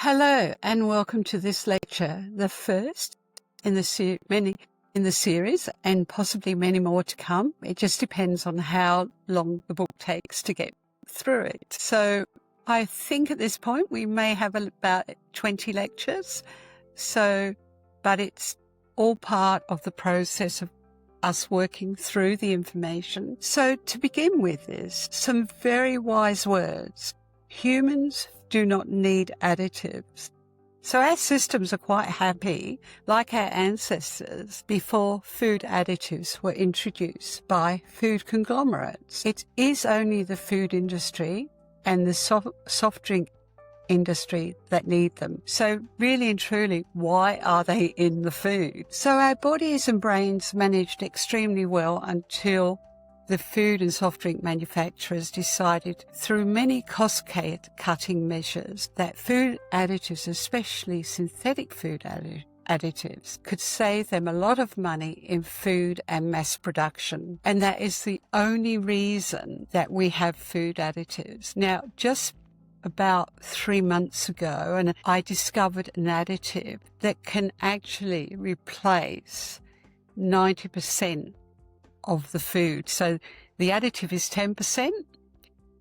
Hello and welcome to this lecture, the first in the series and possibly many more to come. It just depends on how long the book takes to get through it. So I think at this point we may have about 20 lectures. But it's all part of the process of us working through the information. So to begin with is some very wise words. Humans do not need additives. So our systems are quite happy, like our ancestors, before food additives were introduced by food conglomerates. It is only the food industry and the soft drink industry that need them. So really and truly, why are they in the food? So our bodies and brains managed extremely well until the food and soft drink manufacturers decided through many cost-cutting measures that food additives, especially synthetic food additives, could save them a lot of money in food and mass production. And that is the only reason that we have food additives. Now, just about 3 months ago, and I discovered an additive that can actually replace 90% of the food. So the additive is 10%,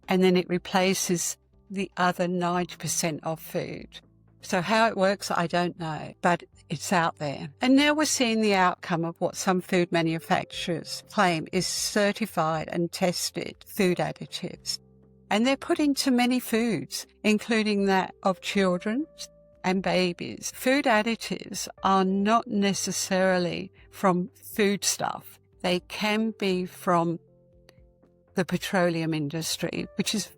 and then it replaces the other 90% of food. So how it works, I don't know, but it's out there. And now we're seeing the outcome of what some food manufacturers claim is certified and tested food additives. And they're put into many foods, including that of children and babies. Food additives are not necessarily from foodstuff. They can be from the petroleum industry, which is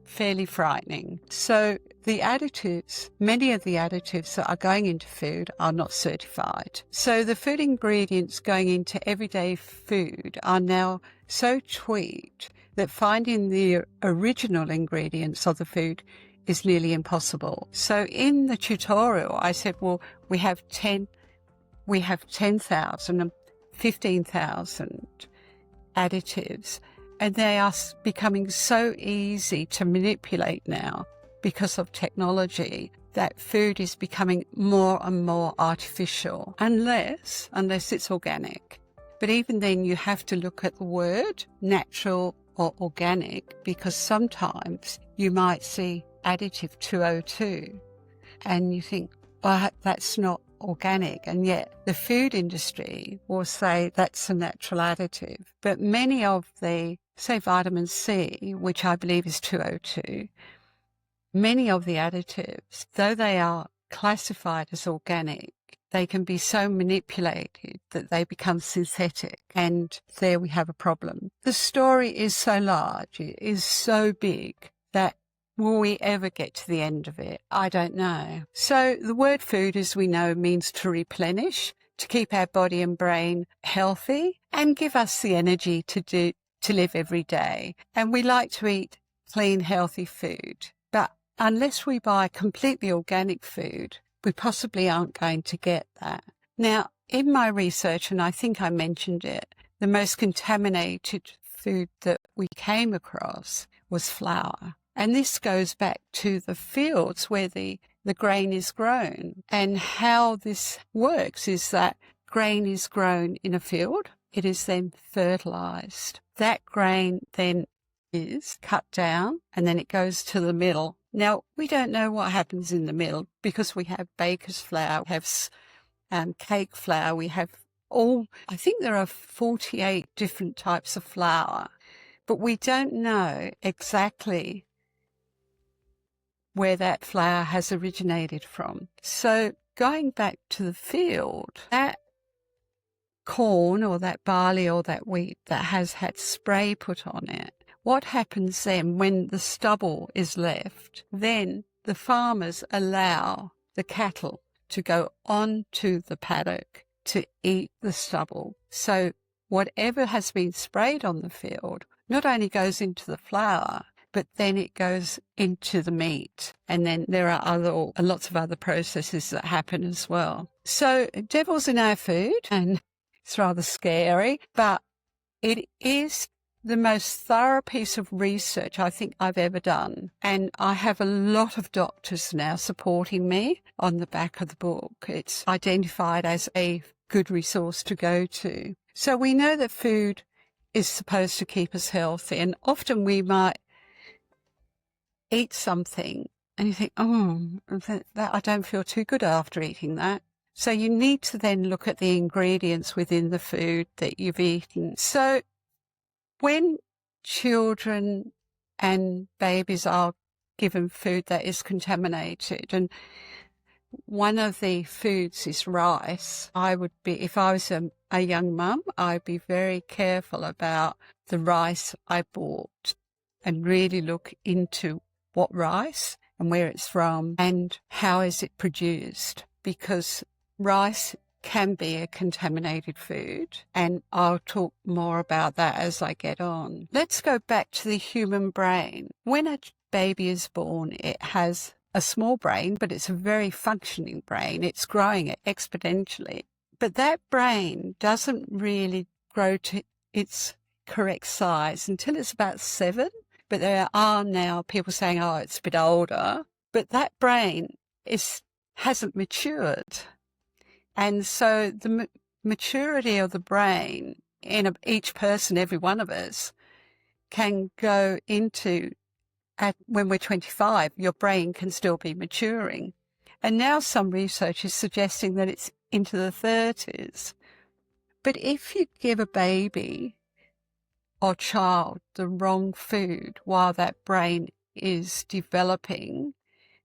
fairly frightening. So the additives, many of the additives that are going into food are not certified. So the food ingredients going into everyday food are now so tweaked that finding the original ingredients of the food is nearly impossible. So in the tutorial, I said, well, we have 10,000 and 15,000 additives, and they are becoming so easy to manipulate now because of technology that food is becoming more and more artificial, unless it's organic. But even then, you have to look at the word natural or organic, because sometimes you might see additive 202 and you think, well, that's not organic, and yet the food industry will say that's a natural additive. But many of the, say, vitamin C, which I believe is 202, many of the additives, though they are classified as organic, they can be so manipulated that they become synthetic, and there we have a problem. The story is so large, it is so big, that will we ever get to the end of it? I don't know. So the word food, as we know, means to replenish, to keep our body and brain healthy, and give us the energy to live every day. And we like to eat clean, healthy food. But unless we buy completely organic food, we possibly aren't going to get that. Now, in my research, and I think I mentioned it, the most contaminated food that we came across was flour. And this goes back to the fields where the grain is grown. And how this works is that grain is grown in a field. It is then fertilized. That grain then is cut down, and then it goes to the mill. Now, we don't know what happens in the mill because we have baker's flour, we have cake flour, we have I think there are 48 different types of flour, but we don't know exactly where that flour has originated from. So going back to the field, that corn or that barley or that wheat that has had spray put on it, what happens then when the stubble is left? Then the farmers allow the cattle to go onto the paddock to eat the stubble. So whatever has been sprayed on the field not only goes into the flour, but then it goes into the meat. And then there are lots of other processes that happen as well. So devil's in our food, and it's rather scary, but it is the most thorough piece of research I think I've ever done. And I have a lot of doctors now supporting me on the back of the book. It's identified as a good resource to go to. So we know that food is supposed to keep us healthy, and often we might eat something and you think, I don't feel too good after eating that. So you need to then look at the ingredients within the food that you've eaten. So when children and babies are given food that is contaminated, and one of the foods is rice, if I was a young mum, I'd be very careful about the rice I bought and really look into what rice and where it's from and how is it produced, because rice can be a contaminated food, and I'll talk more about that as I get on. Let's go back to the human brain. When a baby is born, it has a small brain, but it's a very functioning brain. It's growing exponentially. But that brain doesn't really grow to its correct size until it's about 7. But there are now people saying, it's a bit older. But that brain hasn't matured. And so the maturity of the brain in each person, every one of us, can go into, when we're 25, your brain can still be maturing. And now some research is suggesting that it's into the 30s. But if you give a baby or child the wrong food while that brain is developing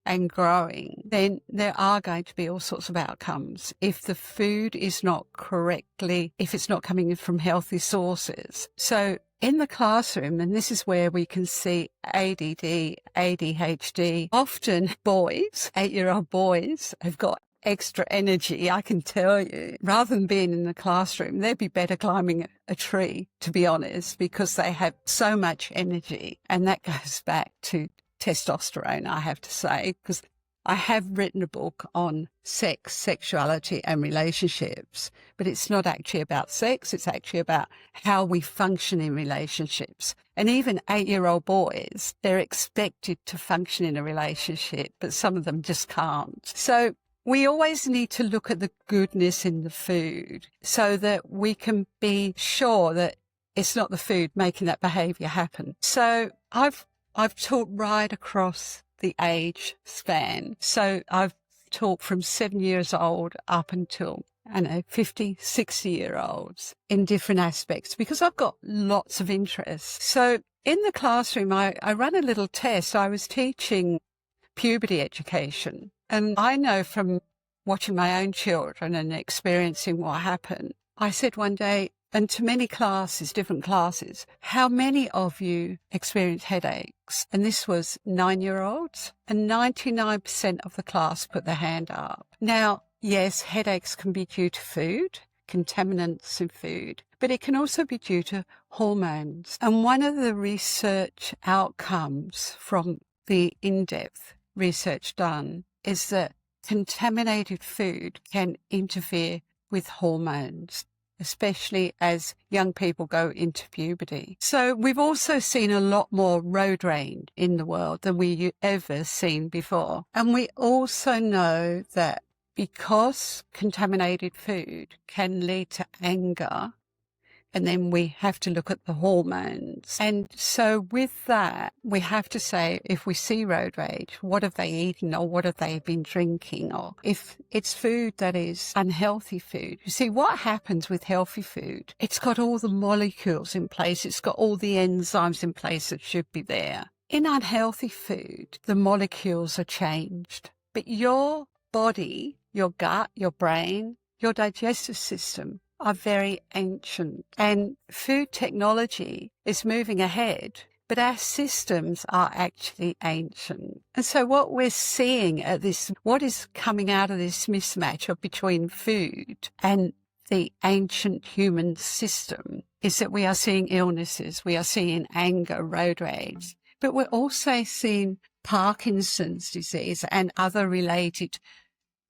and growing, then there are going to be all sorts of outcomes. If the food is not if it's not coming in from healthy sources. So in the classroom, and this is where we can see ADD, ADHD, often boys, 8-year-old boys, have got extra energy, I can tell you. Rather than being in the classroom, they'd be better climbing a tree, to be honest, because they have so much energy. And that goes back to testosterone, I have to say, because I have written a book on sex, sexuality and relationships, but it's not actually about sex. It's actually about how we function in relationships. And even 8-year-old boys, they're expected to function in a relationship, but some of them just can't. So we always need to look at the goodness in the food so that we can be sure that it's not the food making that behaviour happen. So I've taught right across the age span. So I've taught from 7 years old up until, 50, 60-year-olds in different aspects because I've got lots of interests. So in the classroom, I ran a little test. I was teaching puberty education. And I know from watching my own children and experiencing what happened, I said one day, and to many classes, different classes, how many of you experience headaches? And this was 9-year-olds, and 99% of the class put their hand up. Now, yes, headaches can be due to food, contaminants in food, but it can also be due to hormones. And one of the research outcomes from the in-depth research done is that contaminated food can interfere with hormones, especially as young people go into puberty. So we've also seen a lot more road rage in the world than we ever seen before. And we also know that because contaminated food can lead to anger, and then we have to look at the hormones. And so with that, we have to say, if we see road rage, what have they eaten or what have they been drinking? Or if it's food that is unhealthy food. You see, what happens with healthy food? It's got all the molecules in place. It's got all the enzymes in place that should be there. In unhealthy food, the molecules are changed. But your body, your gut, your brain, your digestive system are very ancient, and food technology is moving ahead, but our systems are actually ancient. And so what we're seeing what is coming out of this mismatch between food and the ancient human system is that we are seeing illnesses, we are seeing anger, road rage, but we're also seeing Parkinson's disease and other related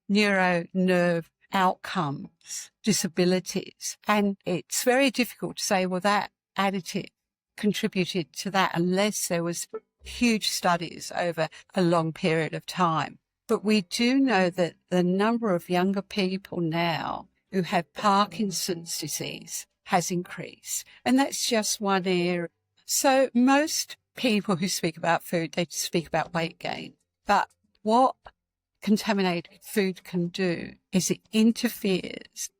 nerve outcomes, disabilities. And it's very difficult to say, well, that additive contributed to that unless there was huge studies over a long period of time. But we do know that the number of younger people now who have Parkinson's disease has increased. And that's just one area. So most people who speak about food, they speak about weight gain. But what contaminated food can do is it interferes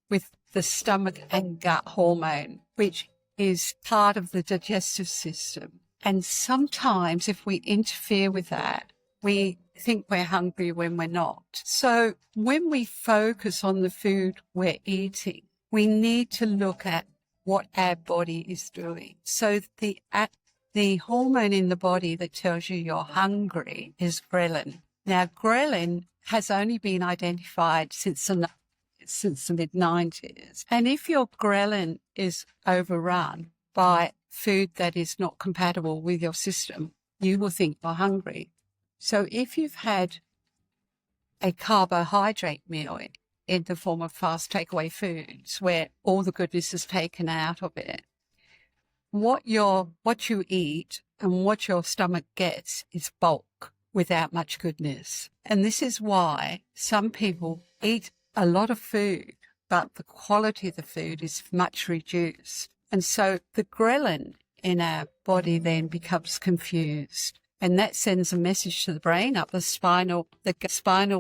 with the stomach and gut hormone, which is part of the digestive system. And sometimes if we interfere with that, we think we're hungry when we're not. So when we focus on the food we're eating, we need to look at what our body is doing. So the hormone in the body that tells you you're hungry is ghrelin. Now, ghrelin has only been identified since the mid-90s. And if your ghrelin is overrun by food that is not compatible with your system, you will think you're hungry. So if you've had a carbohydrate meal in the form of fast takeaway foods where all the goodness is taken out of it, what you eat and what your stomach gets is bulk without much goodness. And this is why some people eat a lot of food, but the quality of the food is much reduced. And so the ghrelin in our body then becomes confused. And that sends a message to the brain up the spinal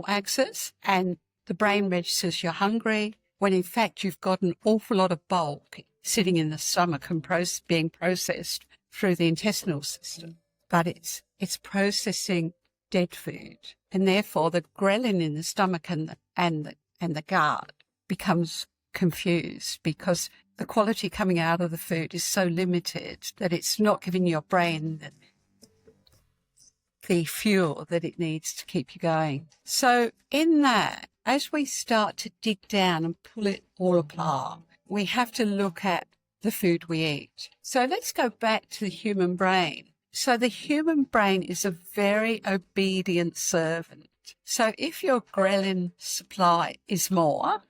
axis, and the brain registers you're hungry, when in fact you've got an awful lot of bulk sitting in the stomach and being processed through the intestinal system. But it's processing dead food, and therefore the ghrelin in the stomach and the gut becomes confused because the quality coming out of the food is so limited that it's not giving your brain the fuel that it needs to keep you going. So in that, as we start to dig down and pull it all apart, we have to look at the food we eat. So let's go back to the human brain. So the human brain is a very obedient servant. So if your ghrelin supply is more,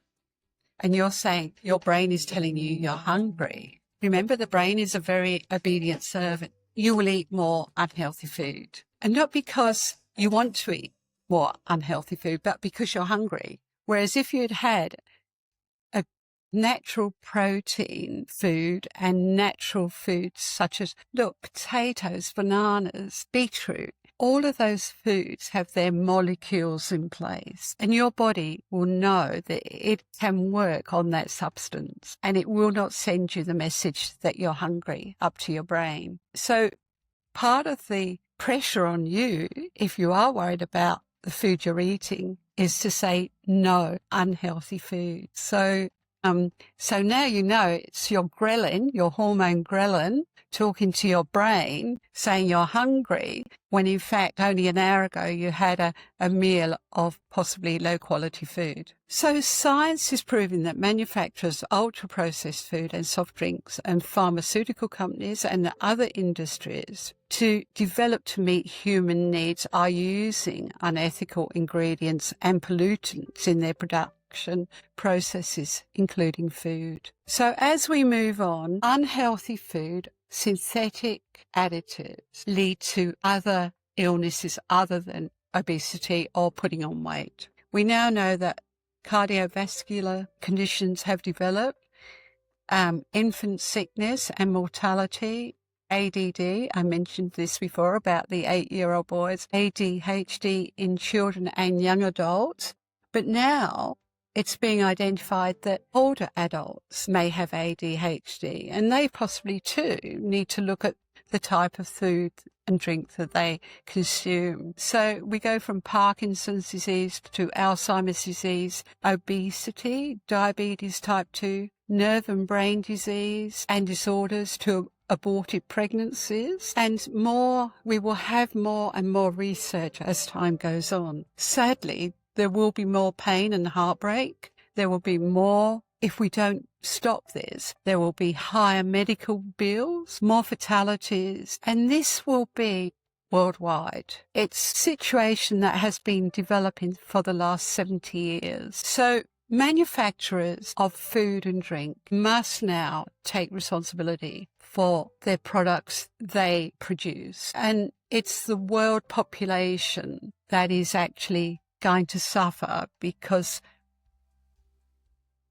and you're saying your brain is telling you you're hungry, remember the brain is a very obedient servant. You will eat more unhealthy food. And not because you want to eat more unhealthy food, but because you're hungry. Whereas if you'd had a natural protein food and natural foods such as, potatoes, bananas, beetroot, all of those foods have their molecules in place. And your body will know that it can work on that substance and it will not send you the message that you're hungry up to your brain. So part of the pressure on you, if you are worried about the food you're eating, is to say no unhealthy food. So now you know it's your ghrelin, your hormone ghrelin, talking to your brain, saying you're hungry, when in fact only an hour ago you had a meal of possibly low-quality food. So science is proving that manufacturers, ultra-processed food and soft drinks and pharmaceutical companies and other industries to develop to meet human needs are using unethical ingredients and pollutants in their production processes, including food. So as we move on, unhealthy food, synthetic additives lead to other illnesses other than obesity or putting on weight. We now know that cardiovascular conditions have developed, infant sickness and mortality, ADD, I mentioned this before about the 8-year-old boys, ADHD in children and young adults, but now it's being identified that older adults may have ADHD, and they possibly too need to look at the type of food and drink that they consume. So we go from Parkinson's disease to Alzheimer's disease, obesity, diabetes type 2, nerve and brain disease and disorders to aborted pregnancies, and more. We will have more and more research as time goes on. Sadly, there will be more pain and heartbreak. There will be more, if we don't stop this, there will be higher medical bills, more fatalities, and this will be worldwide. It's a situation that has been developing for the last 70 years. So Manufacturers of food and drink must now take responsibility for their products they produce. And it's the world population that is actually going to suffer because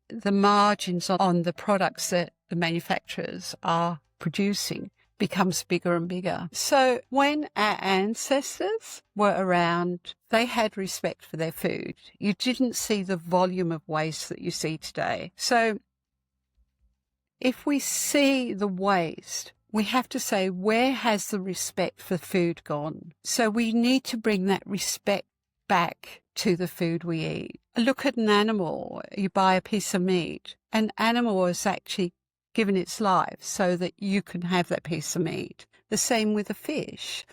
the margins on the products that the manufacturers are producing becomes bigger and bigger. So when our ancestors were around, they had respect for their food. You didn't see the volume of waste that you see today. So if we see the waste, we have to say, where has the respect for food gone? So we need to bring that respect back to the food we eat. Look at an animal. You buy a piece of meat. An animal is actually given its life so that you can have that piece of meat. The same with a fish.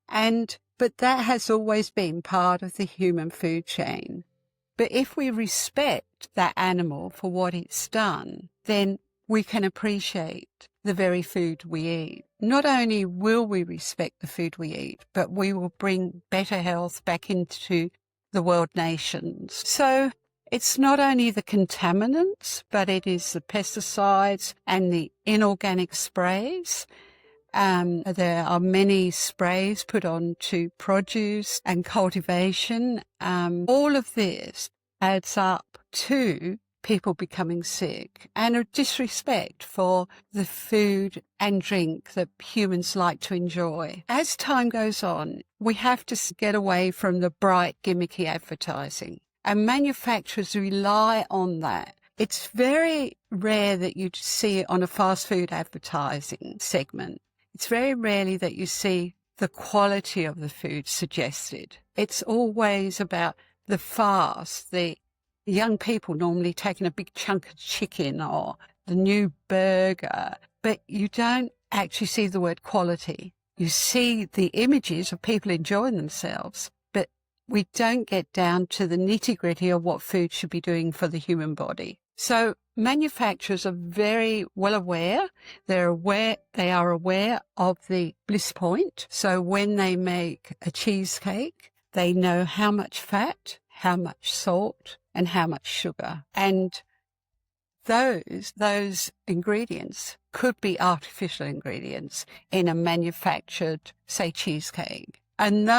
But that has always been part of the human food chain. But if we respect that animal for what it's done, then we can appreciate the very food we eat. Not only will we respect the food we eat, but we will bring better health back into the world nations. So it's not only the contaminants, but it is the pesticides and the inorganic sprays. There are many sprays put onto produce and cultivation. All of this adds up to people becoming sick and a disrespect for the food and drink that humans like to enjoy. As time goes on, we have to get away from the bright, gimmicky advertising. And manufacturers rely on that. It's very rare that you see it on a fast food advertising segment. It's very rarely that you see the quality of the food suggested. It's always about the fast, the young people normally taking a big chunk of chicken or the new burger, but you don't actually see the word quality. You see the images of people enjoying themselves, but we don't get down to the nitty-gritty of what food should be doing for the human body. So manufacturers are very well aware. They are aware of the bliss point. So when they make a cheesecake, they know how much fat, how much salt, and how much sugar. And those ingredients could be artificial ingredients in a manufactured, say, cheesecake. And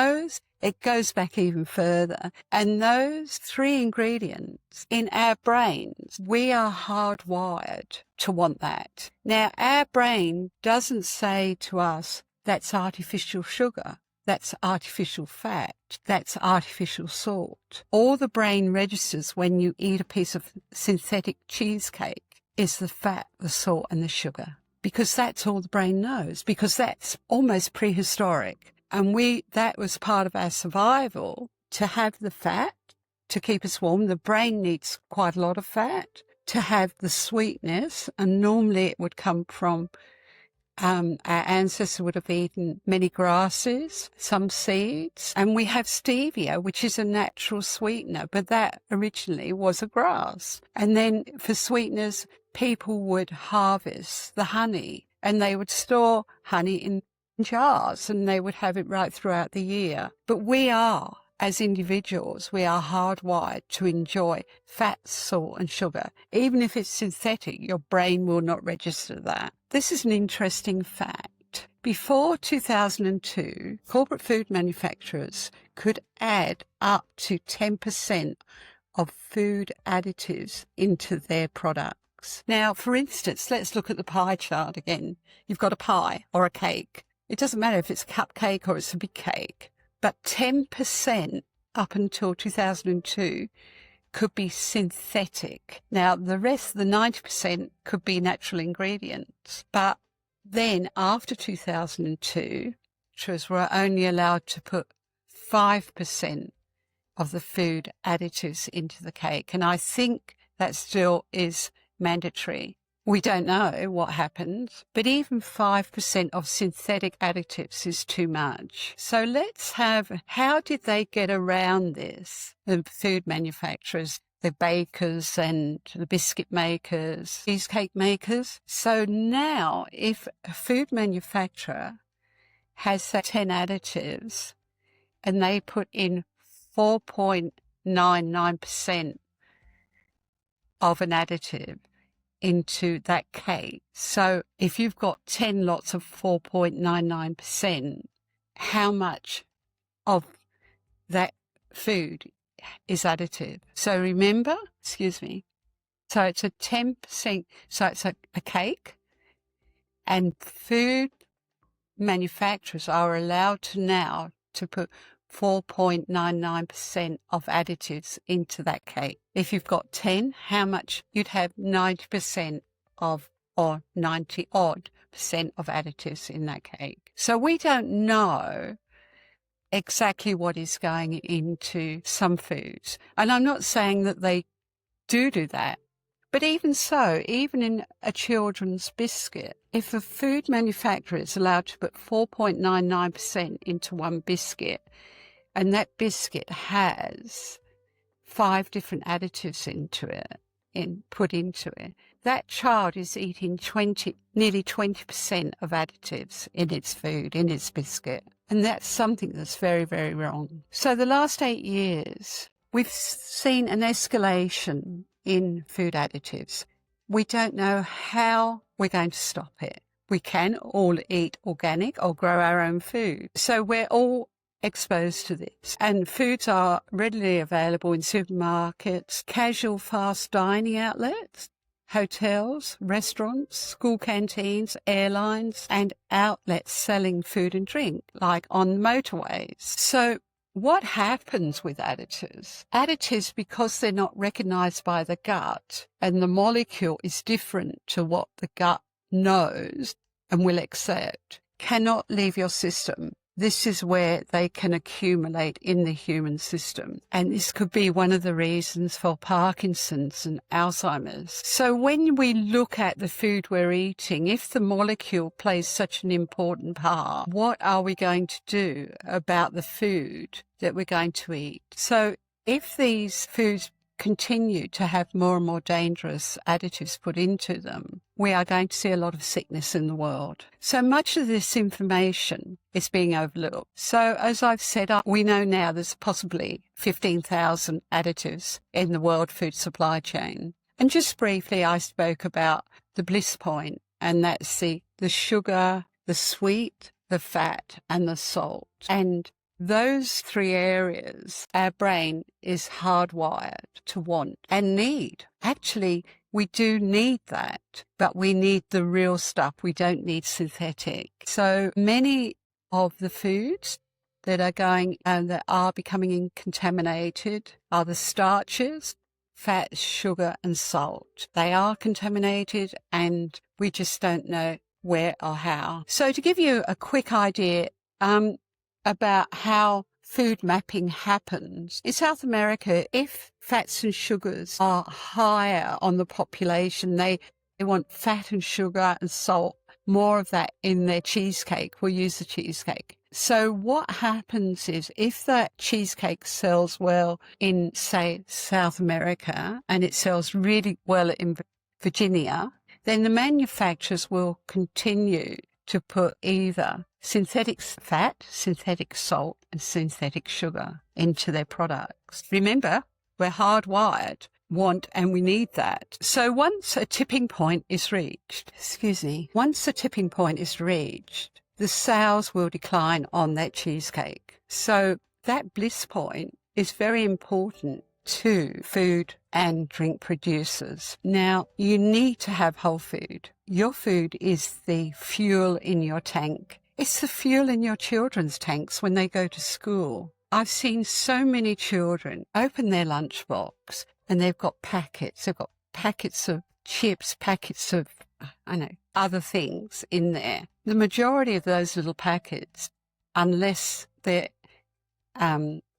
it goes back even further. And those three ingredients in our brains, we are hardwired to want that. Now, our brain doesn't say to us, that's artificial sugar. That's artificial fat. That's artificial salt. All the brain registers when you eat a piece of synthetic cheesecake is the fat, the salt, and the sugar. Because that's all the brain knows. Because that's almost prehistoric. And that was part of our survival, to have the fat, to keep us warm. The brain needs quite a lot of fat to have the sweetness. And normally it would come from our ancestors would have eaten many grasses, some seeds, and we have stevia, which is a natural sweetener, but that originally was a grass. And then for sweeteners, people would harvest the honey and they would store honey in jars and they would have it right throughout the year. But we are, as individuals, we are hardwired to enjoy fat, salt and sugar. Even if it's synthetic, your brain will not register that. This is an interesting fact. Before 2002, corporate food manufacturers could add up to 10% of food additives into their products. Now, for instance, let's look at the pie chart again. You've got a pie or a cake. It doesn't matter if it's a cupcake or it's a big cake. But 10% up until 2002 could be synthetic. Now, the rest, the 90%, could be natural ingredients. But then after 2002, manufacturers were only allowed to put 5% of the food additives into the cake. And I think that still is mandatory. We don't know what happens, but even 5% of synthetic additives is too much. So how did they get around this? The food manufacturers, the bakers and the biscuit makers, cheesecake makers. So now if a food manufacturer has 10 additives and they put in 4.99% of an additive into that cake. So if you've got 10 lots of 4.99%, how much of that food is additive? So remember, so it's a 10%, so it's a cake, and food manufacturers are allowed to now to put 4.99% of additives into that cake. If you've got 10, how much? You'd have 90% of, or 90 odd percent of additives in that cake. So we don't know exactly what is going into some foods. And I'm not saying that they do that. But even so, even in a children's biscuit, if a food manufacturer is allowed to put 4.99% into one biscuit, and that biscuit has 5 different additives put into it, that child is eating nearly 20% of additives in its food, in its biscuit. And that's something that's very, very wrong. So the last 8 years, we've seen an escalation in food additives. We don't know how we're going to stop it. We can all eat organic or grow our own food. So we're all exposed to this. And foods are readily available in supermarkets, casual fast dining outlets, hotels, restaurants, school canteens, airlines, and outlets selling food and drink, like on motorways. So what happens with additives? Additives, because they're not recognized by the gut and the molecule is different to what the gut knows and will accept, cannot leave your system. This is where they can accumulate in the human system. And this could be one of the reasons for Parkinson's and Alzheimer's. So when we look at the food we're eating, if the molecule plays such an important part, what are we going to do about the food that we're going to eat? So if these foods continue to have more and more dangerous additives put into them, we are going to see a lot of sickness in the world. So much of this information is being overlooked. So as I've said, we know now there's possibly 15,000 additives in the world food supply chain. And just briefly, I spoke about the bliss point, and that's the sugar, the sweet, the fat, and the salt. And those 3 areas, our brain is hardwired to want and need. Actually, we do need that, but we need the real stuff. We don't need synthetic. So many of the foods that are becoming contaminated are the starches, fat, sugar, and salt. They are contaminated, and we just don't know where or how. So to give you a quick idea, about how food mapping happens. In South America, if fats and sugars are higher on the population, they want fat and sugar and salt, more of that in their cheesecake. We'll use the cheesecake. So what happens is if that cheesecake sells well in, say, South America, and it sells really well in Virginia, then the manufacturers will continue to put either synthetic fat, synthetic salt, and synthetic sugar into their products. Remember, we're hardwired, and we need that. So once a tipping point is reached, the sales will decline on that cheesecake. So that bliss point is very important to food and drink producers. Now, you need to have whole food. Your food is the fuel in your tank. It's the fuel in your children's tanks when they go to school. I've seen so many children open their lunchbox and they've got packets. They've got packets of chips, packets of, other things in there. The majority of those little packets, unless they're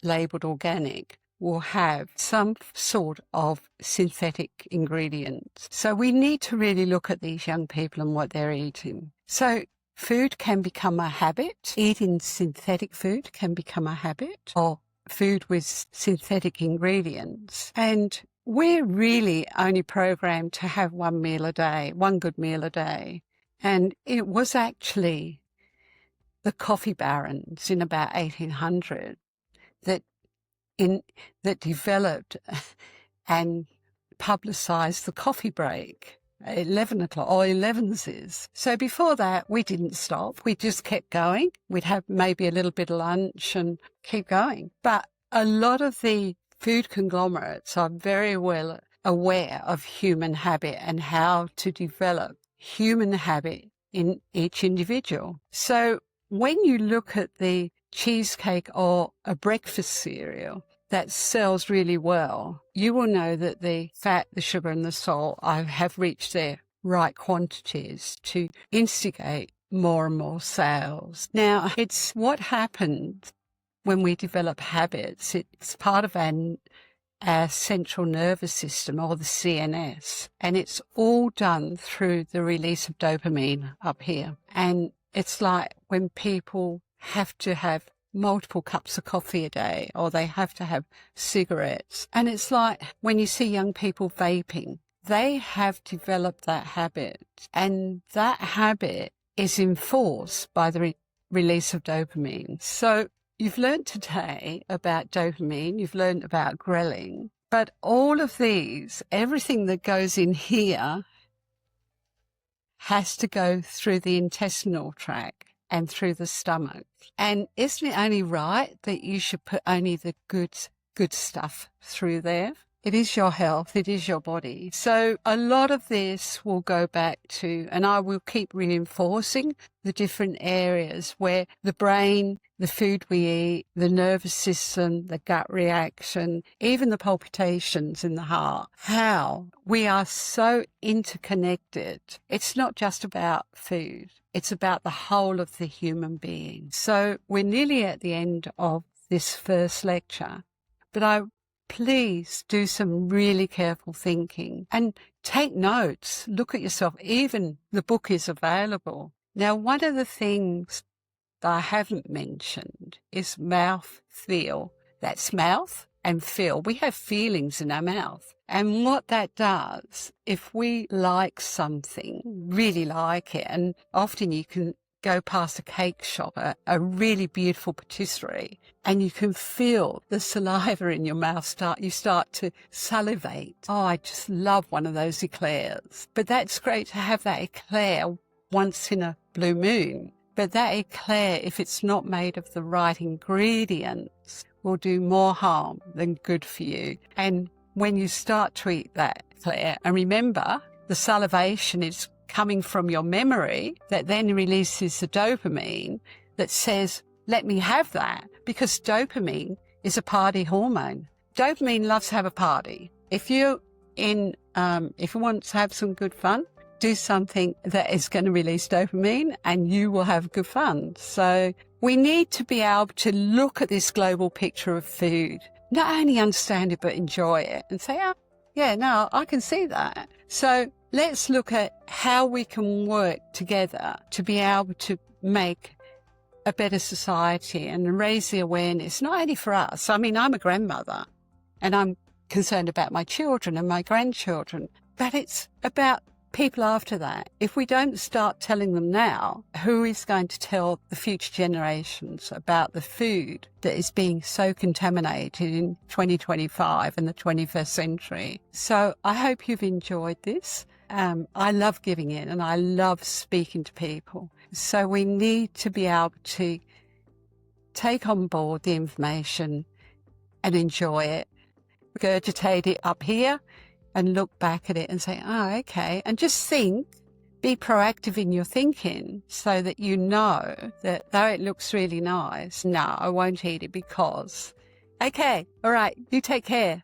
labelled organic, will have some sort of synthetic ingredients. So we need to really look at these young people and what they're eating. So food can become a habit. Eating synthetic food can become a habit, or food with synthetic ingredients. And we're really only programmed to have one good meal a day. And it was actually the coffee barons in about 1800 that developed and publicised the coffee break at 11 o'clock, or 11's is. So before that, we didn't stop. We just kept going. We'd have maybe a little bit of lunch and keep going. But a lot of the food conglomerates are very well aware of human habit and how to develop human habit in each individual. So when you look at the cheesecake or a breakfast cereal that sells really well, you will know that the fat, the sugar and the salt have reached their right quantities to instigate more and more sales. Now, it's what happens when we develop habits. It's part of our central nervous system, or the CNS, and it's all done through the release of dopamine up here. And it's like when people have to have multiple cups of coffee a day, or they have to have cigarettes. And it's like when you see young people vaping, they have developed that habit, and that habit is enforced by the release of dopamine. So you've learned today about dopamine, you've learned about ghrelin, but all of these, everything that goes in here has to go through the intestinal tract and through the stomach. And isn't it only right that you should put only the good stuff through there? It is your health, it is your body. So a lot of this will go back to, and I will keep reinforcing the different areas where the brain, the food we eat, the nervous system, the gut reaction, even the palpitations in the heart, how we are so interconnected. It's not just about food. It's about the whole of the human being. So we're nearly at the end of this first lecture, but please do some really careful thinking and take notes. Look at yourself. Even the book is available. Now, one of the things that I haven't mentioned is mouth feel. That's mouth and feel. We have feelings in our mouth. And what that does, if we like something, really like it, and often you can go past a cake shop, a really beautiful patisserie, and you can feel the saliva in your mouth you start to salivate. Oh, I just love one of those eclairs. But that's great to have that eclair once in a blue moon. But that eclair, if it's not made of the right ingredients, will do more harm than good for you. And when you start to eat that eclair, and remember, the salivation is coming from your memory that then releases the dopamine that says, let me have that, because dopamine is a party hormone. Dopamine loves to have a party. If you want to have some good fun, do something that is going to release dopamine and you will have good fun. So we need to be able to look at this global picture of food, not only understand it, but enjoy it and say, oh, yeah, no, I can see that. So let's look at how we can work together to be able to make a better society and raise the awareness, not only for us. I mean, I'm a grandmother and I'm concerned about my children and my grandchildren, but it's about people after that. If we don't start telling them now, who is going to tell the future generations about the food that is being so contaminated in 2025 and the 21st century? So I hope you've enjoyed this. I love giving it and I love speaking to people. So we need to be able to take on board the information and enjoy it, regurgitate it up here and look back at it and say, oh, okay. And just think, be proactive in your thinking so that you know that though it looks really nice, no, I won't eat it because. Okay, all right, you take care.